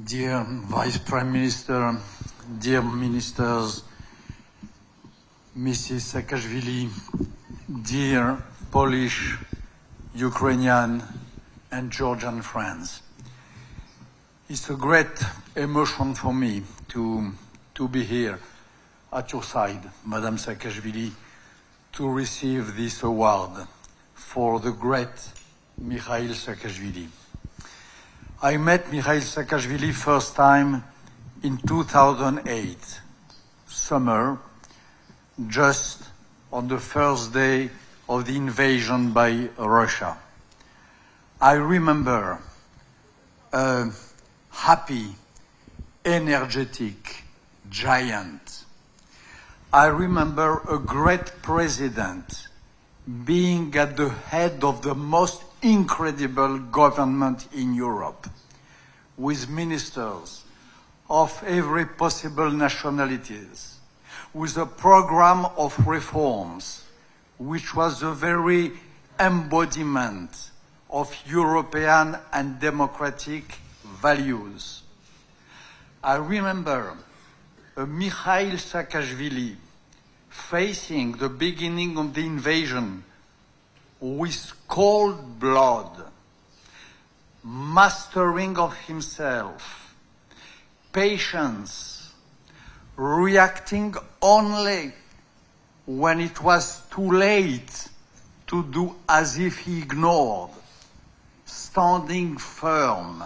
dear Vice Prime Minister, dear Ministers, Mrs. Saakachvili, dear Polish, Ukrainian, and Georgian friends. It's a great emotion for me to be here at your side, Madame Saakachvili, to receive this award for the great Mikheïl Saakachvili. I met Mikheïl Saakachvili first time in 2008, summer, just on the first day of the invasion by Russia. I remember a happy, energetic giant. I remember a great president being at the head of the most incredible government in Europe, with ministers of every possible nationalities, with a program of reforms, which was the very embodiment of European and democratic values. I remember Mikheïl Saakachvili facing the beginning of the invasion with cold blood, mastering of himself, patience, reacting only when it was too late to do as if he ignored, standing firm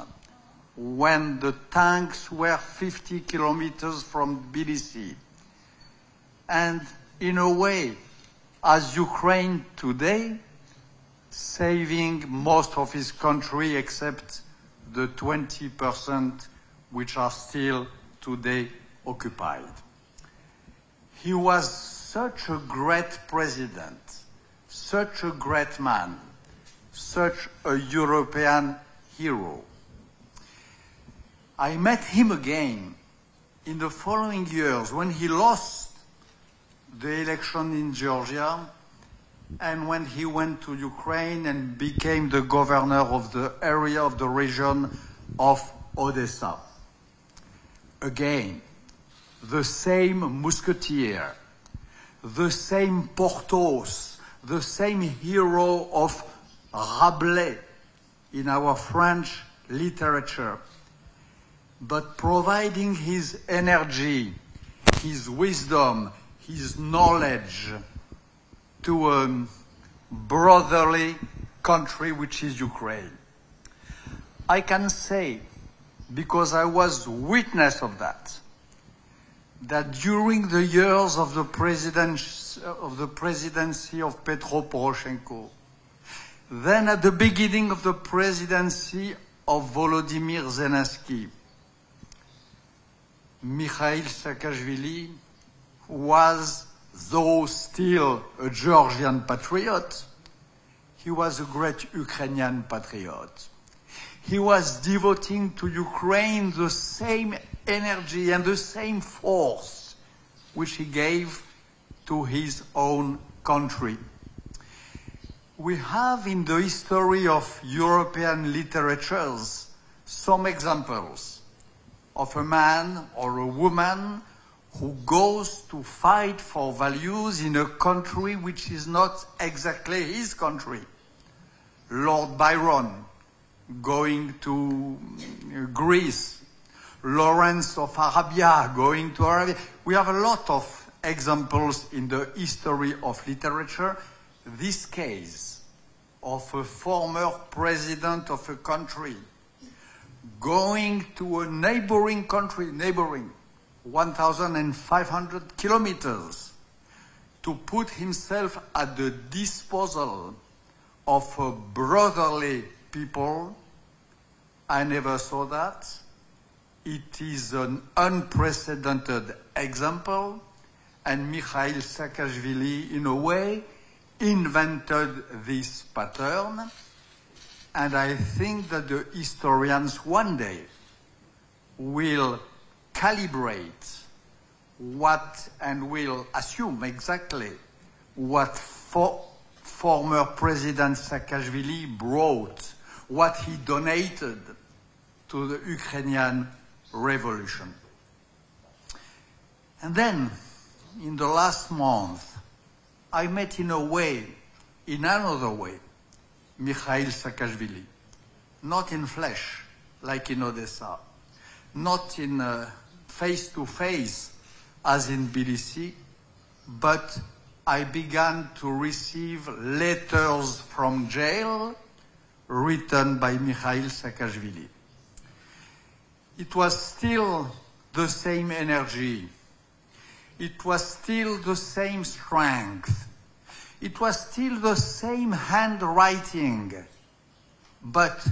when the tanks were 50 kilometers from Tbilisi. And in a way, as Ukraine today, saving most of his country except the 20% which are still today occupied. He was such a great president, such a great man, such a European hero. I met him again in the following years when he lost the election in Georgia and when he went to Ukraine and became the governor of the area of the region of Odessa. Again, the same musketeer, the same Porthos, the same hero of Rabelais in our French literature, but providing his energy, his wisdom, his knowledge to a brotherly country which is Ukraine. I can say, because I was witness of that during the years of the presidency of Petro Poroshenko, then at the beginning of the presidency of Volodymyr Zelensky, Mikheïl Saakachvili was, though still a Georgian patriot, he was a great Ukrainian patriot. He was devoting to Ukraine the same energy and the same force which he gave to his own country. We have in the history of European literatures some examples of a man or a woman who goes to fight for values in a country which is not exactly his country. Lord Byron going to Greece, Lawrence of Arabia going to Arabia. We have a lot of examples in the history of literature. This case of a former president of a country going to a neighboring country, 1,500 kilometers, to put himself at the disposal of a brotherly people. I never saw that. It is an unprecedented example, and Mikheïl Saakachvili, in a way, invented this pattern, and I think that the historians one day will calibrate what and will assume exactly what former President Saakachvili brought, what he donated to the Ukrainian revolution. And then, in the last month, I met in another way, Mikheïl Saakachvili. Not in flesh, like in Odessa. Not in face-to-face, as in Tbilisi, but I began to receive letters from jail written by Mikheïl Saakachvili. It was still the same energy. It was still the same strength. It was still the same handwriting, but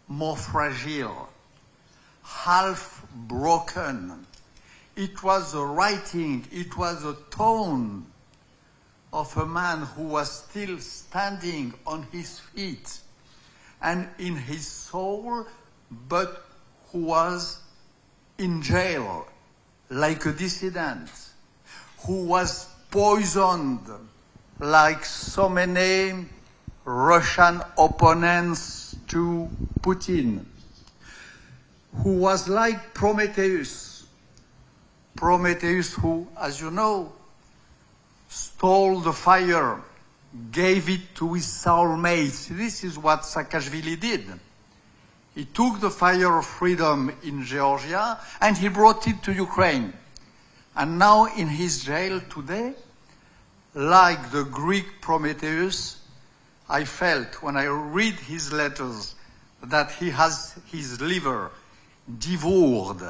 more fragile, half broken. It was the writing, it was the tone of a man who was still standing on his feet and in his soul, but who was in jail like a dissident, who was poisoned like so many Russian opponents to Putin, who was like Prometheus. Prometheus who, as you know, stole the fire, gave it to his soulmates. This is what Saakachvili did. He took the fire of freedom in Georgia and he brought it to Ukraine. And now in his jail today, like the Greek Prometheus, I felt when I read his letters that he has his liver devoured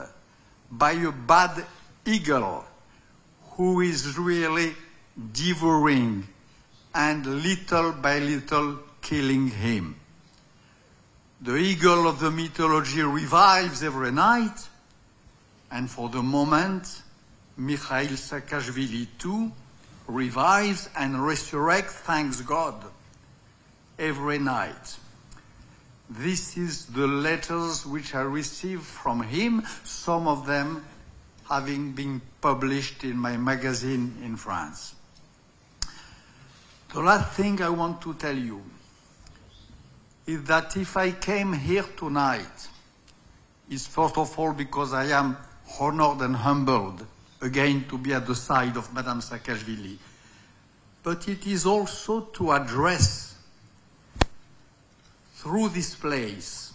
by a bad eagle who is really devouring and little by little killing him. The eagle of the mythology revives every night, and for the moment, Mikheïl Saakachvili too revives and resurrects, thanks God, every night. This is the letters which I received from him, some of them having been published in my magazine in France. The last thing I want to tell you is that if I came here tonight, is first of all because I am honored and humbled again to be at the side of Madame Saakachvili, but it is also to address through this place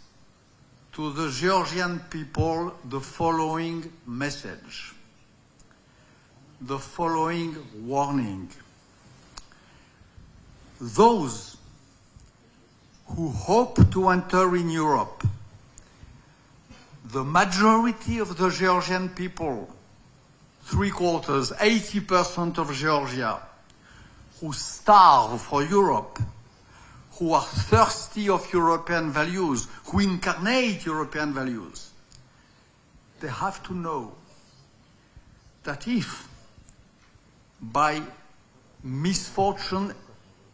to the Georgian people the following message, the following warning. Those who hope to enter in Europe, the majority of the Georgian people, 3/4, 80% of Georgia, who starve for Europe, who are thirsty of European values, who incarnate European values, they have to know that if by misfortune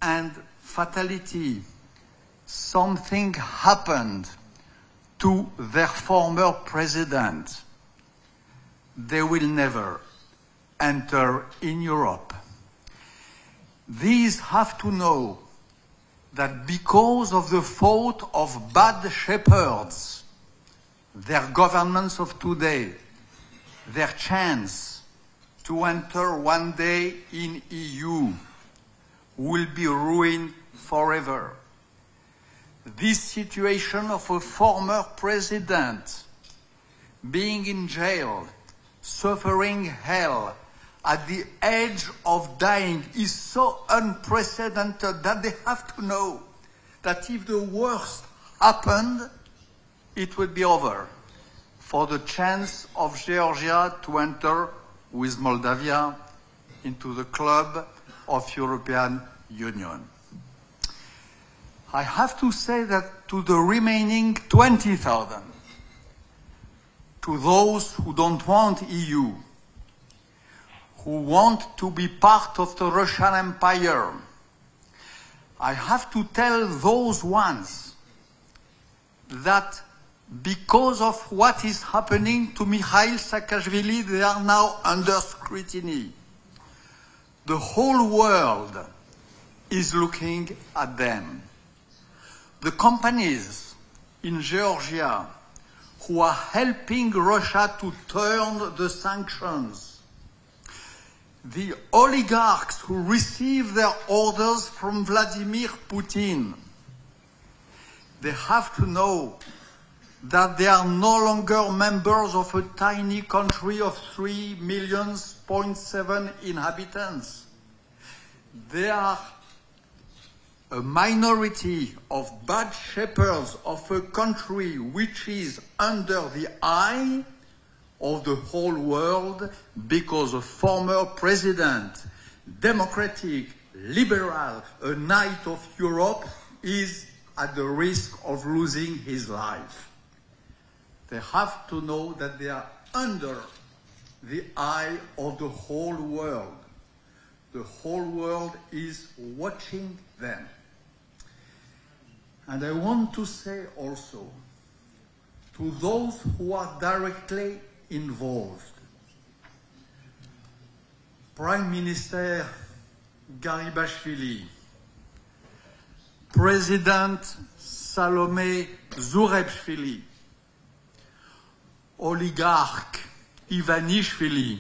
and fatality something happened to their former president, they will never enter in Europe. These have to know that because of the fault of bad shepherds, their governments of today, their chance to enter one day in EU will be ruined forever. This situation of a former president being in jail, suffering hell, at the edge of dying is so unprecedented that they have to know that if the worst happened, it would be over for the chance of Georgia to enter with Moldavia into the club of European Union. I have to say that to the remaining 20,000, to those who don't want EU, who want to be part of the Russian Empire, I have to tell those ones that because of what is happening to Mikheïl Saakachvili, they are now under scrutiny. The whole world is looking at them. The companies in Georgia who are helping Russia to turn the sanctions, the oligarchs who receive their orders from Vladimir Putin, they have to know that they are no longer members of a tiny country of 3.7 million inhabitants. They are a minority of bad shepherds of a country which is under the eye of the whole world because a former president, democratic, liberal, a knight of Europe, is at the risk of losing his life. They have to know that they are under the eye of the whole world. The whole world is watching them. And I want to say also to those who are directly involved, Prime Minister Garibashvili, President Salome Zurabishvili, oligarch Ivanishvili,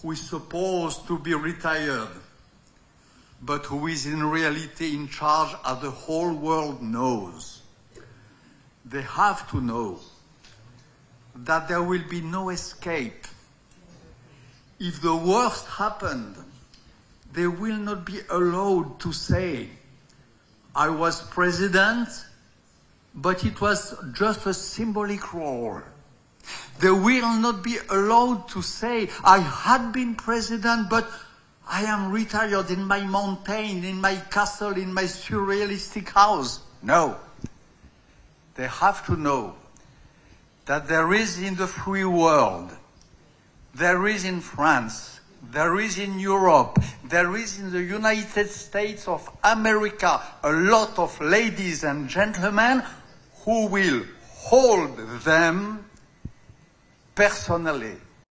who is supposed to be retired, but who is in reality in charge as the whole world knows. They have to know that there will be no escape. If the worst happened, they will not be allowed to say, I was president, but it was just a symbolic role. They will not be allowed to say, I had been president, but I am retired in my mountain, in my castle, in my surrealistic house. No. They have to know that there is in the free world, there is in France, there is in Europe, there is in the United States of America, a lot of ladies and gentlemen who will hold them personally,